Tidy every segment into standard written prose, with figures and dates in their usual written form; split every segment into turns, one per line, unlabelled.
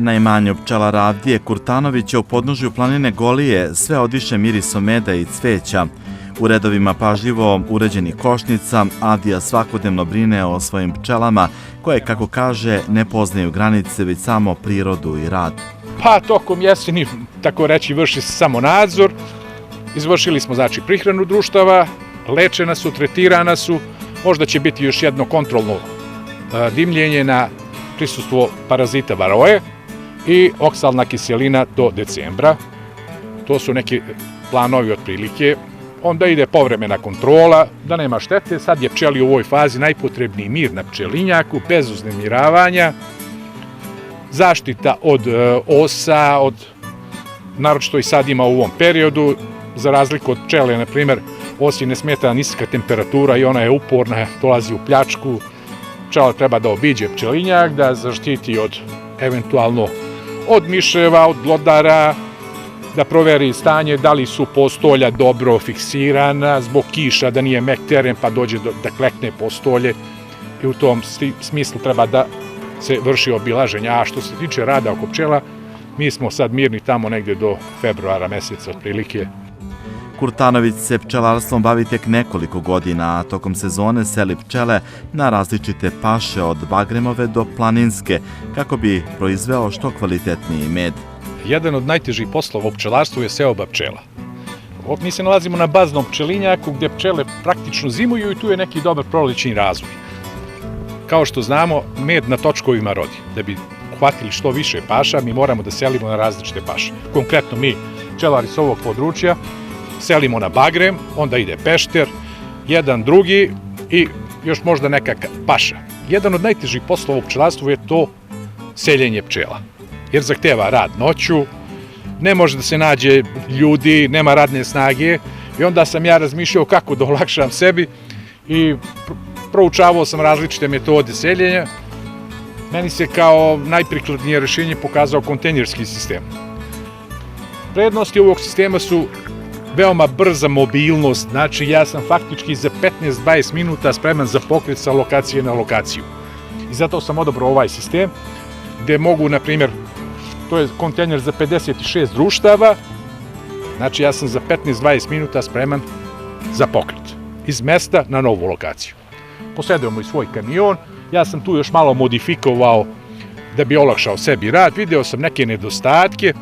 Na imanju pčelara Avdije Kurtanovića u podnožju planine Golije sve odiše mirisom meda i cveća. U redovima pažljivo uređenih košnica Avdija svakodnevno brine o svojim pčelama koje, kako kaže, ne poznaju granice, već samo prirodu i rad.
Pa tokom jeseni, tako reći, vrši se samo nadzor. Izvršili smo znači prihranu društava, lečena su, tretirana su, možda će biti još jedno kontrolno dimljenje na prisustvo parazita varoje i oksalna kiselina do decembra. To su neki planovi otprilike. Onda ide povremena kontrola, da nema štete. Sad je pčeli u ovoj fazi najpotrebniji mir na pčelinjaku, bez uznemiravanja, zaštita od osa, naročito i sad ima u ovom periodu, za razliku od pčele, na primjer, osi ne smeta niska temperatura i ona je uporna, dolazi u pljačku. Pčela treba da obiđe pčelinjak, da zaštiti eventualno od miševa, od glodara, da proveri stanje da li su postolja dobro fiksirana, zbog kiša da nije mek teren pa dođe da klekne postolje i u tom smislu treba da se vrši obilaženje. A što se tiče rada oko pčela, mi smo sad mirni tamo negde do februara meseca otprilike.
Kurtanović se pčelarstvom bavi tek nekoliko godina, a tokom sezone seli pčele na različite paše od bagremove do planinske, kako bi proizveo što kvalitetniji med.
Jedan od najtežih poslova u pčelarstvu je seoba pčela. Mi se nalazimo na baznom pčelinjaku gdje pčele praktično zimuju i tu je neki dobar prolećni razvoj. Kao što znamo, med na točkovima rodi. Da bi uhvatili što više paša, mi moramo da selimo na različite paše. Konkretno mi, pčelari s ovog područja, selimo na bagrem, onda ide pešter, jedan drugi i još možda neka paša. Jedan od najtežih poslova u pčelarstvu je to seljenje pčela. Jer zahteva rad noću, ne može da se nađe ljudi, nema radne snage i onda sam ja razmišljao kako da olakšam sebi i proučavao sam različite metode seljenja. Meni se kao najprikladnije rješenje pokazao kontejnerski sistem. Prednosti ovog sistema su veoma brza mobilnost, znači ja sam faktički za 15-20 minuta spreman za pokret sa lokacije na lokaciju. I zato sam odabrao ovaj sistem, gde mogu, na primjer, to je kontejner za 56 društava, znači ja sam za 15-20 minuta spreman za pokret iz mesta na novu lokaciju. Posjedujemo i svoj kamion, ja sam tu još malo modifikovao da bi olakšao sebi rad, video sam neke nedostatke,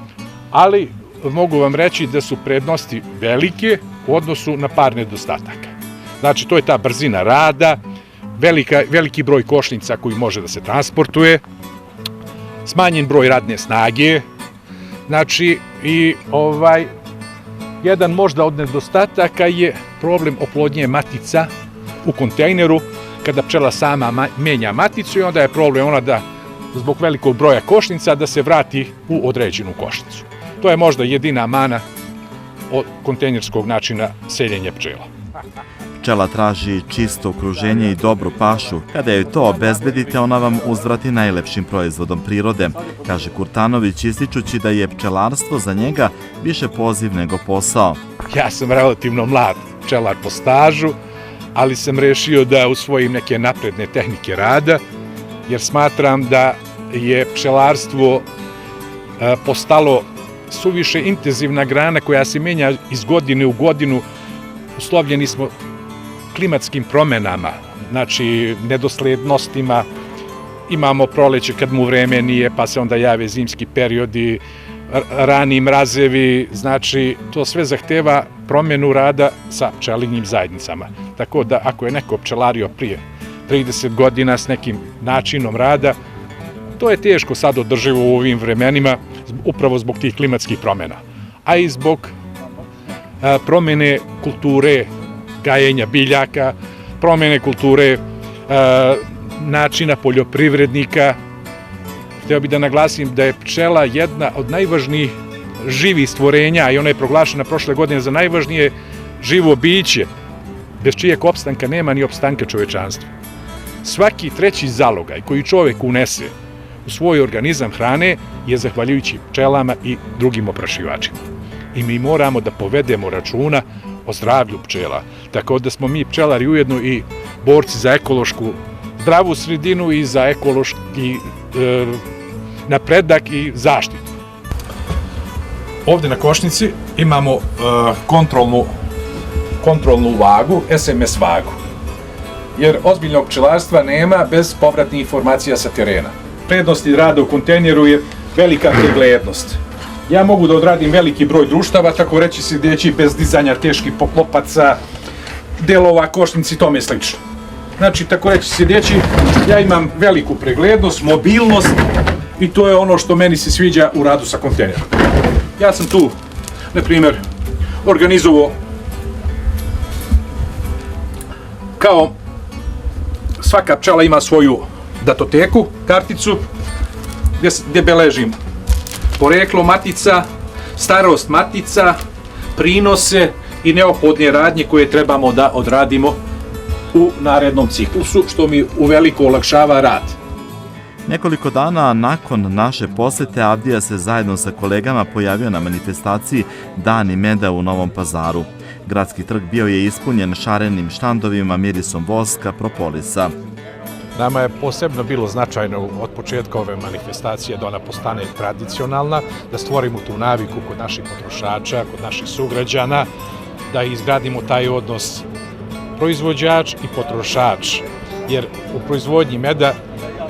ali mogu vam reći da su prednosti velike u odnosu na par nedostataka. Znači, to je ta brzina rada, veliki broj košnica koji može da se transportuje, smanjen broj radne snage, znači i jedan možda od nedostataka je problem oplodnje matica u kontejneru, kada pčela sama menja maticu i onda je problem ona da zbog velikog broja košnica da se vrati u određenu košnicu. To je možda jedina mana od kontejnerskog načina seljenja pčela.
Pčela traži čisto okruženje i dobru pašu. Kada joj to obezbedite, ona vam uzvrati najlepšim proizvodom prirode, kaže Kurtanović, ističući da je pčelarstvo za njega više poziv nego posao.
Ja sam relativno mlad pčelar po stažu, ali sam rešio da usvojim neke napredne tehnike rada, jer smatram da je pčelarstvo postalo suviše intenzivna grana koja se menja iz godine u godinu. Uslovljeni smo klimatskim promenama, znači nedoslednostima. Imamo proleće kad mu vreme nije, pa se onda jave zimski periodi, rani mrazevi, znači to sve zahteva promenu rada sa pčelinjim zajednicama. Tako da ako je neko pčelario prije 30 godina s nekim načinom rada, to je teško sad održivo u ovim vremenima, upravo zbog tih klimatskih promjena, a i zbog promjene kulture gajenja biljaka, promjene kulture načina poljoprivrednika. Hteo bih da naglasim da je pčela jedna od najvažnijih živih stvorenja i ona je proglašena prošle godine za najvažnije živo biće, bez čijeg opstanka nema ni opstanka čovečanstva. Svaki treći zalogaj koji čovek unese u svoj organizam hrane je zahvaljujući pčelama i drugim oprašivačima. I mi moramo da povedemo računa o zdravlju pčela. Tako da smo mi pčelari ujedno i borci za ekološku zdravu sredinu i za ekološki napredak i zaštitu. Ovdje na košnici imamo kontrolnu vagu, SMS vagu. Jer ozbiljnog pčelarstva nema bez povratnih informacija sa terena. Prednosti rada u kontejneru je velika preglednost. Ja mogu da odradim veliki broj društava, tako reći sjedeći bez dizanja teških poklopaca, delova, košnici i tome slično. Znači, tako reći sjedeći, ja imam veliku preglednost, mobilnost i to je ono što meni se sviđa u radu sa kontejnerom. Ja sam tu, na primjer, organizovao kao svaka pčela ima svoju datoteku, karticu, gdje beležim poreklo matica, starost matica, prinose i neophodne radnje koje trebamo da odradimo u narednom ciklusu, što mi uveliko olakšava rad.
Nekoliko dana nakon naše posete Avdija se zajedno sa kolegama pojavio na manifestaciji Dani meda u Novom Pazaru. Gradski trg bio je ispunjen šarenim štandovima, mirisom voska, propolisa.
Nama je posebno bilo značajno od početka ove manifestacije da ona postane tradicionalna, da stvorimo tu naviku kod naših potrošača, kod naših sugrađana, da izgradimo taj odnos proizvođač i potrošač. Jer u proizvodnji meda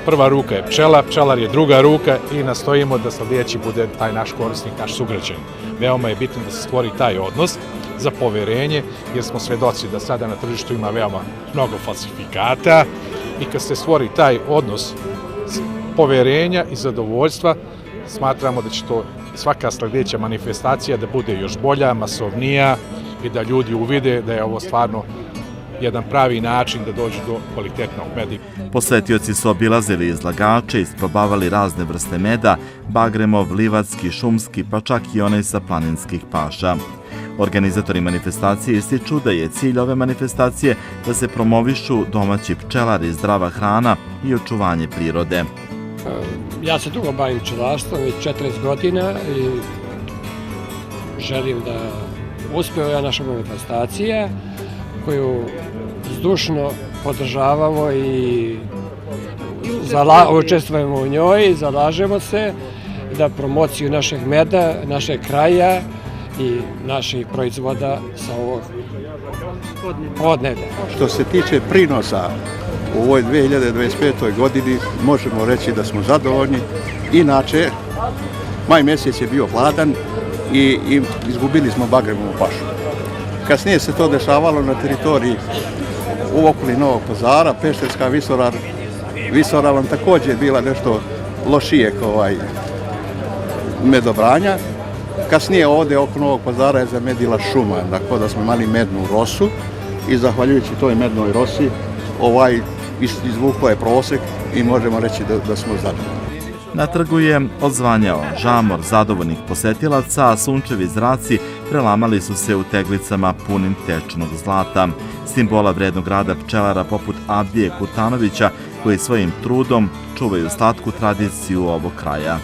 prva ruka je pčela, pčelar je druga ruka i nastojimo da sljedeći bude taj naš korisnik, naš sugrađanin. Veoma je bitno da se stvori taj odnos za poverenje, jer smo svedoci da sada na tržištu ima veoma mnogo falsifikata i kad se stvori taj odnos poverenja i zadovoljstva, smatramo da će to svaka sljedeća manifestacija da bude još bolja, masovnija i da ljudi uvide da je ovo stvarno jedan pravi način da dođu do kvalitetnog meda.
Posetioci su obilazili izlagače, isprobavali razne vrste meda, bagremov, livatski, šumski, pa čak i onaj sa planinskih paša. Organizatori manifestacije ističu da je cilj ove manifestacije da se promovišu domaći pčelari, zdrava hrana i očuvanje prirode.
Ja se dugo bavim pčelarstvom, već 40 godina i želim da uspije ova naša manifestacija koju zdušno podržavamo i učestvujemo u njoj i zalažemo se da promociju našeg meda, našeg kraja i naših proizvoda sa ovog podneblja.
Što se tiče prinosa u ovoj 2025. godini, možemo reći da smo zadovoljni. Inače, maj mjesec je bio hladan i izgubili smo bagremovu pašu. Kasnije se to dešavalo na teritoriji u okolini Novog Pazara, Pešterska visoravan također je bila nešto lošije medobranja. Kasnije ovdje oko Novog Pazara je zamedila šuma, tako da smo imali mednu rosu i zahvaljujući toj mednoj rosi izvuklo je prosek i možemo reći da smo zadovoljni.
Na trgu je odzvanjao žamor zadovoljnih posetilaca, a sunčevi zraci prelamali su se u teglicama punim tečnog zlata, simbola vrednog rada pčelara poput Avdije Kurtanovića, koji svojim trudom čuvaju slatku tradiciju ovog kraja.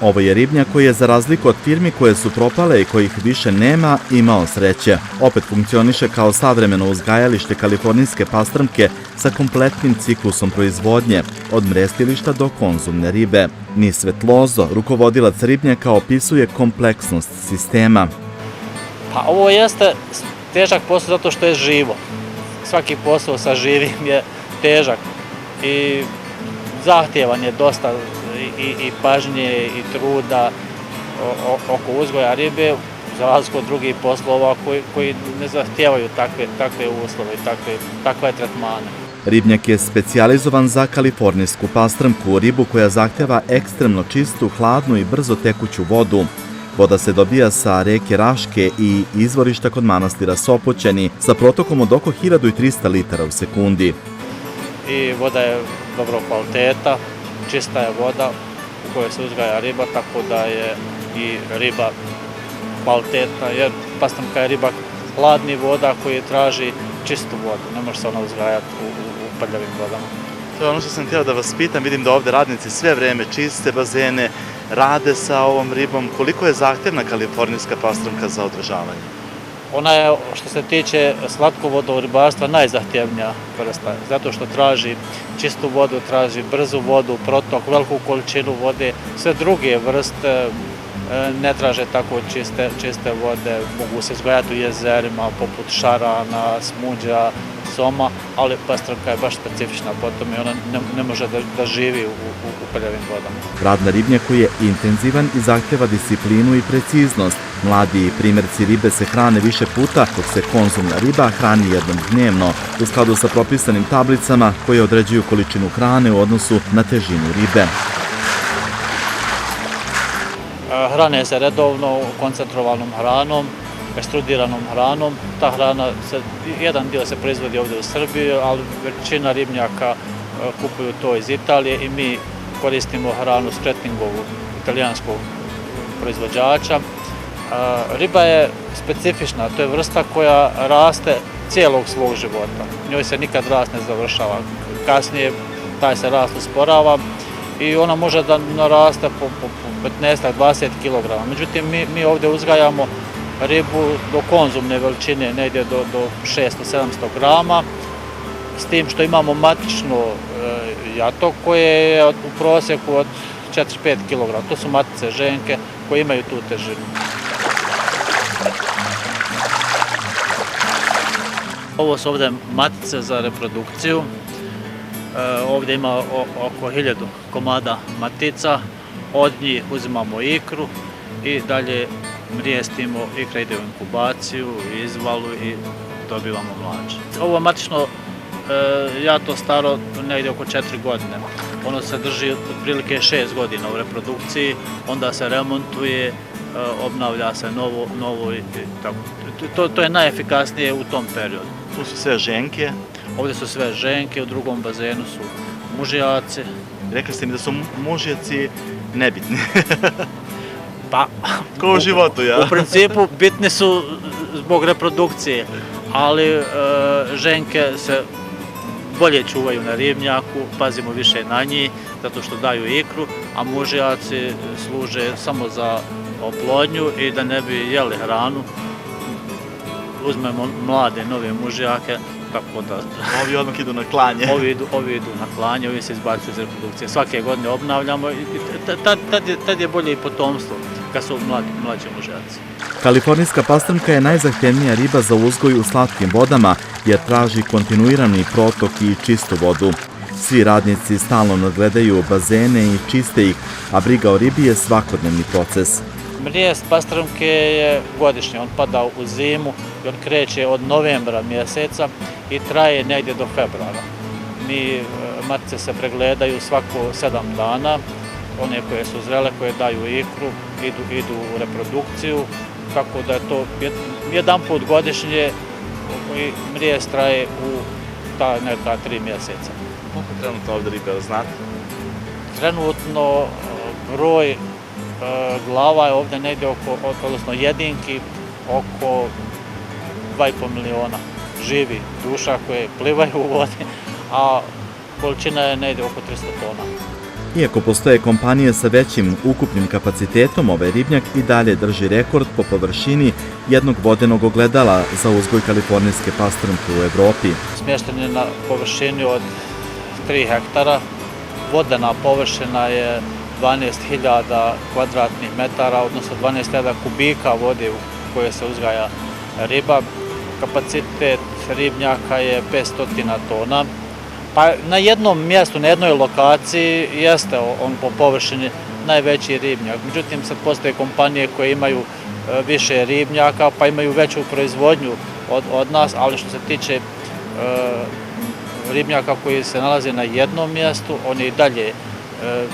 Ovo je ribnjak koji je, za razliku od firmi koje su propale i kojih više nema, imao sreće. Opet funkcioniše kao savremeno uzgajalište kalifornijske pastrmke sa kompletnim ciklusom proizvodnje, od mrestilišta do konzumne ribe. Ni Svetlozo, rukovodilac ribnjaka, opisuje kompleksnost sistema.
Pa ovo jeste težak posao zato što je živo. Svaki posao sa živim je težak i zahtjevan je dosta i pažnje i truda oko uzgoja ribe, za razliku od drugih poslova koji ne zahtijevaju takve uslove i takve tretmane.
Ribnjak je specijalizovan za kalifornijsku pastrmku, ribu koja zahtjeva ekstremno čistu, hladnu i brzo tekuću vodu. Voda se dobija sa reke Raške i izvorišta kod manastira Sopoćani sa protokom od oko 1300 litara u sekundi.
I voda je dobro kvaliteta, čista je voda u kojoj se uzgaja riba, tako da je i riba kvalitetna, jer pastrmka je riba hladni voda koji traži čistu vodu, ne može se ona uzgajati u prljavim vodama.
To je ono što sam htio da vas pitam, vidim da ovdje radnici sve vreme čiste bazene, rade sa ovom ribom? Koliko je zahtjevna kalifornijska pastrmka za održavanje?
Ona je, što se tiče slatkovodnog ribarstva, najzahtjevnija vrsta, zato što traži čistu vodu, traži brzu vodu, protok, veliku količinu vode. Sve druge vrste ne traže tako čiste vode, mogu se uzgajati u jezerima poput šarana, smuđa, soma, ali pastrmka je baš specifična po tome i ona ne može da živi u prljavim vodama.
Rad na ribnjaku je intenzivan i zahtjeva disciplinu i preciznost. Mladi primjerci ribe se hrane više puta, dok se konzumna riba hrani jednom dnevno, u skladu sa propisanim tablicama koje određuju količinu hrane u odnosu na težinu ribe.
Hrane se redovno koncentrovanom hranom, ekstrudiranom hranom. Ta hrana, jedan dio se proizvodi ovdje u Srbiji, ali većina ribnjaka kupuju to iz Italije i mi koristimo hranu Skretningovog, italijanskog proizvođača. Riba je specifična, to je vrsta koja raste cijelog svog života. Njoj se nikad rast ne završava. Kasnije taj se rast usporava i ona može da naraste po 15-20 kg. Međutim, mi ovdje uzgajamo ribu do konzumne veličine, negdje do 600-700 grama, s tim što imamo matično jato koje je u prosjeku od 4-5 kg. To su matice ženke koje imaju tu težinu. Ovo su ovdje matice za reprodukciju. Ovdje ima oko 1000 komada matica, od njih uzimamo ikru i dalje mrijestimo, ikra ide u inkubaciju, izvalu i dobivamo mlađe. Ovo matično jato staro negdje oko 4 godine. Ono se drži otprilike 6 godina u reprodukciji, onda se remontuje, obnavlja se novo i tako. To je najefikasnije u tom periodu.
Tu su sve ženke.
Ovdje su sve ženke, u drugom bazenu su mužijaci.
Rekli ste mi da su mužjaci nebitni.
Pa,
Ko u životu, ja?
U principu bitni su zbog reprodukcije, ali ženke se bolje čuvaju na ribnjaku, pazimo više na njih, zato što daju ikru, a mužijaci služe samo za oplodnju i da ne bi jeli hranu. Uzmemo mlade, nove mužijake, tako da...
Ovi odmah idu na klanje.
Ovi idu na klanje, ovi se izbacuju iz reprodukcije. Svake godine obnavljamo i tad je bolje i potomstvo, kad su mlađi mužijaci.
Kalifornijska pastrmka je najzahtjevnija riba za uzgoj u slatkim vodama, jer traži kontinuirani protok i čistu vodu. Svi radnici stalno nadgledaju bazene i čiste ih, a briga o ribi je svakodnevni proces.
Mrijest pastrmke je godišnji, on pada u zimu i on kreće od novembra mjeseca i traje negdje do februara. Matice se pregledaju svako 7 dana, one koje su zrele, koje daju ikru, idu u reprodukciju, tako da je to jedan put godišnje i mrijest traje u ta neka 3 mjeseca.
Koliko trenutno ovdje ribe, znate?
Trenutno broj glava je ovdje negdje odnosno jedinki, oko 2,5 miliona živi duša koje plivaju u vodi, a količina je negdje oko 300 tona.
Iako postoje kompanije sa većim ukupnim kapacitetom, ovaj ribnjak i dalje drži rekord po površini jednog vodenog ogledala za uzgoj kalifornijske pastrmke u Evropi.
Smješten je na površini od 3 hektara. Vodena površina je 12.000 kvadratnih metara, odnosno 12.000 kubika vode u kojoj se uzgaja riba. Kapacitet ribnjaka je 500 tona. Pa na jednom mjestu, na jednoj lokaciji jeste on po površini najveći ribnjak. Međutim, sad postoje kompanije koje imaju više ribnjaka, pa imaju veću proizvodnju od nas, ali što se tiče ribnjaka koji se nalaze na jednom mjestu, on je i dalje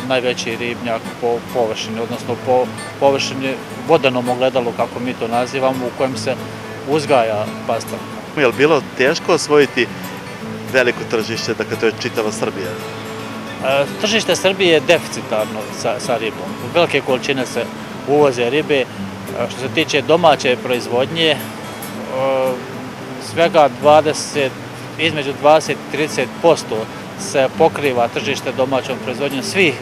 najveći ribnjak po površini, odnosno po površini vodenom ogledalu, kako mi to nazivamo, u kojem se uzgaja pastrmka.
Je li bilo teško osvojiti veliko tržište, dakle to je čitava Srbija?
Tržište Srbije je deficitarno sa ribom. Velike količine se uvoze ribe. Što se tiče domaće proizvodnje, svega između 20 i 30% se pokriva tržište domaćom proizvodnjom svih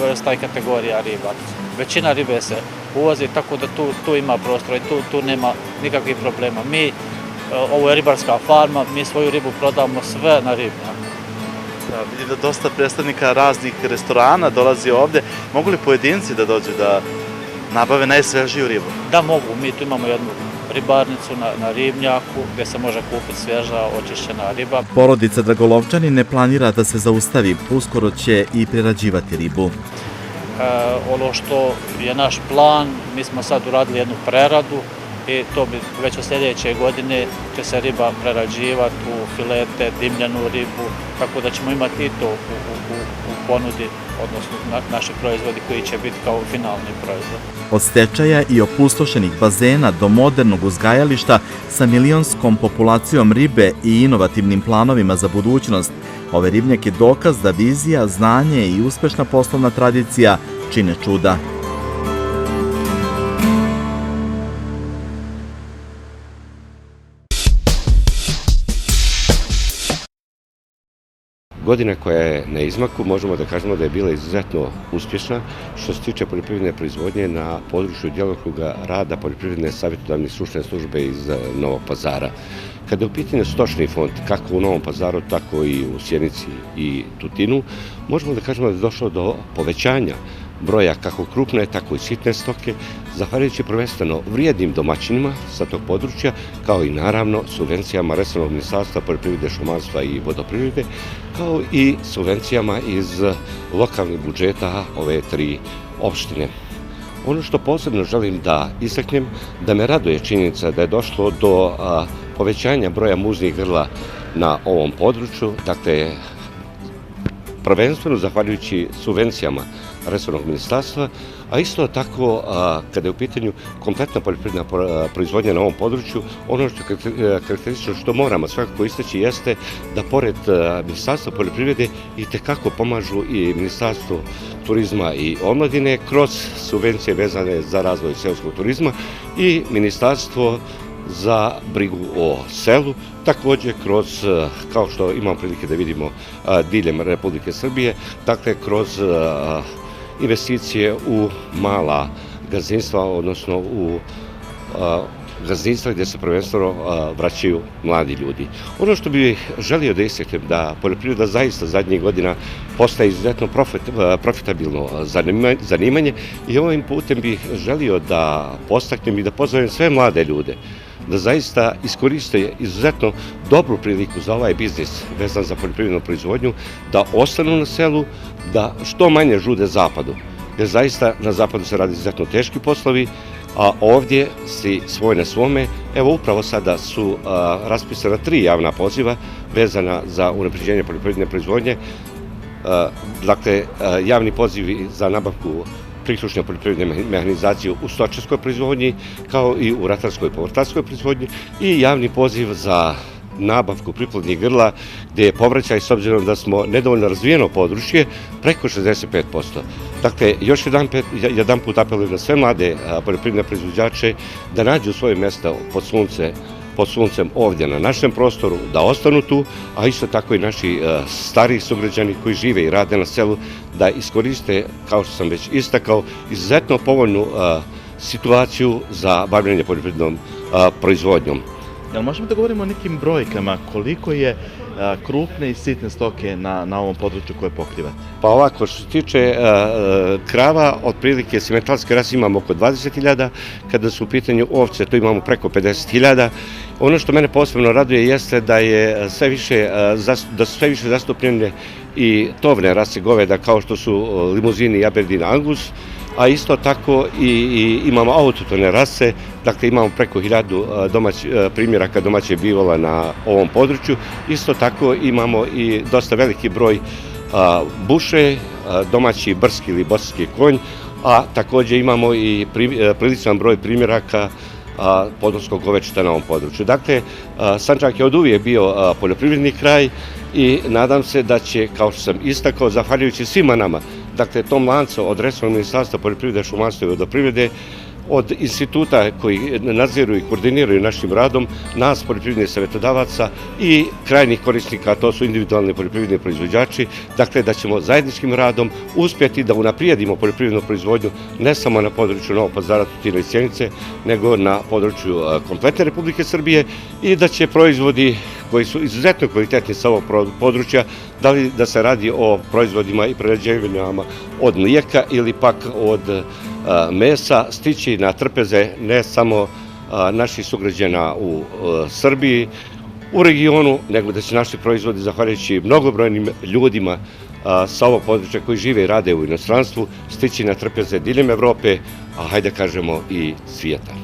vrsta i kategorija riba. Većina ribe se uvozi, tako da tu ima prostora i tu nema nikakvih problema. Ovo je ribarska farma, mi svoju ribu prodamo sve na ribnjaku.
Da, vidim da dosta predstavnika raznih restorana dolazi ovde. Mogu li pojedinci da dođu da nabave najsvežiju ribu?
Da mogu, mi tu imamo jednu ribarnicu na ribnjaku gdje se može kupiti svježa, očišćena riba.
Porodica Dragolovčani ne planira da se zaustavi, uskoro će i prerađivati ribu.
Ono što je naš plan, mi smo sad uradili jednu preradu i to bi već od sljedeće godine će se riba prerađivati u filete, dimljanu ribu, tako da ćemo imati i to u ponudi, odnosno naši proizvodi koji će biti kao finalni proizvod.
Od stečaja i opustošenih bazena do modernog uzgajališta sa milionskom populacijom ribe i inovativnim planovima za budućnost, ovaj ribnjak je dokaz da vizija, znanje i uspešna poslovna tradicija čine čuda.
Godina koja je na izmaku, možemo da kažemo da je bila izuzetno uspješna što se tiče poljoprivredne proizvodnje na području djelokruga rada poljoprivredne savjetodavne stručne službe iz Novog Pazara. Kada je u pitanju stočni fond, kako u Novom Pazaru, tako i u Sjenici i Tutinu, možemo da kažemo da je došlo do povećanja broja kako krupne, tako i sitne stoke, zahvaljujući prvenstveno vrijednim domaćinima sa tog područja, kao i naravno subvencijama resornog ministarstva poljoprivrede, šumarstva i vodoprivrede, kao i subvencijama iz lokalnih budžeta ove 3 opštine. Ono što posebno želim da istaknem, da me raduje činjenica da je došlo do povećanja broja muznih grla na ovom području, dakle, prvenstveno zahvaljujući subvencijama resornog ministarstva, a isto tako kada je u pitanju kompletna poljoprivredna proizvodnja na ovom području, ono što je karakteristično što moramo svakako istaći jeste da pored Ministarstva poljoprivrede i tekako pomažu i Ministarstvo turizma i omladine kroz subvencije vezane za razvoj seoskog turizma i Ministarstvo za brigu o selu, također kroz, kao što imamo prilike da vidimo diljem Republike Srbije, dakle kroz investicije u mala gazdinstva, odnosno u gazdinstva gdje se prvenstveno vraćaju mladi ljudi. Ono što bih želio da istaknem da poljoprivreda zaista zadnjih godina postaje izuzetno profitabilno zanimanje i ovim putem bih želio da postaknem i da pozovem sve mlade ljude da zaista iskoriste izuzetno dobru priliku za ovaj biznis vezan za poljoprivrednu proizvodnju, da ostanu na selu, da što manje žude zapadu. Jer zaista na zapadu se radi izuzetno teški poslovi, a ovdje si svoj na svome. Evo upravo sada su raspisana 3 javna poziva vezana za unapređenje poljoprivredne proizvodnje. Dakle, javni pozivi za nabavku priključne poljoprivredne mehanizacije u stočarskoj proizvodnji, kao i u ratarskoj i povrtarskoj proizvodnji i javni poziv za nabavku priplodnih grla, gdje je povraćaj, s obzirom da smo nedovoljno razvijeno područje, preko 65%. Dakle, još jedan put apelujem na sve mlade poljoprivredne proizvođače da nađu svoje mjesta pod suncem ovdje na našem prostoru, da ostanu tu, a isto tako i naši stariji sugrađani koji žive i rade na selu, da iskoriste, kao što sam već istakao, izuzetno povoljnu situaciju za bavljenje poljoprivrednom proizvodnjom.
Jel možemo da govorimo o nekim brojkama, koliko je krupne i sitne stoke na ovom području koje pokrivate?
Pa ovako, što se tiče krava, otprilike simentalske rase imamo oko 20.000, kada su u pitanju ovce, to imamo preko 50.000. Ono što mene posebno raduje jeste da su sve više zastupljene i tovne rase goveda, kao što su limuzini i Aberdeen Angus, a isto tako i imamo autohtone rase, dakle imamo preko 1000 primjeraka domaće bivola na ovom području. Isto tako imamo i dosta veliki broj buše, domaći brski ili bosanski konj, a također imamo i priličan broj primjeraka podmorskog govečeta na ovom području. Dakle, Sandžak je oduvijek bio poljoprivredni kraj i nadam se da će, kao što sam istakao, zahvaljujući svima nama, dakle tom lancu od resornog ministarstva poljoprivrede, šumarstva i vodoprivrede, od instituta koji nadziru i koordiniraju našim radom, nas, poljoprivrednih savjetodavaca i krajnjih korisnika, to su individualni poljoprivredni proizvođači, dakle da ćemo zajedničkim radom uspjeti da unaprijedimo poljoprivrednu proizvodnju ne samo na području Novog Pazara, Tutina i Sjenice, nego na području kompletne Republike Srbije i da će proizvodi koji su izuzetno kvalitetni sa ovog područja, da li da se radi o proizvodima i prerađevinama od mlijeka ili pak od mesa, stići na trpeze ne samo naših sugrađana u Srbiji, u regionu, nego da će naši proizvodi, zahvaljujući mnogobrojnim ljudima sa ovog područja koji žive i rade u inostranstvu, stići na trpeze diljem Evrope, a hajde kažemo i svijeta.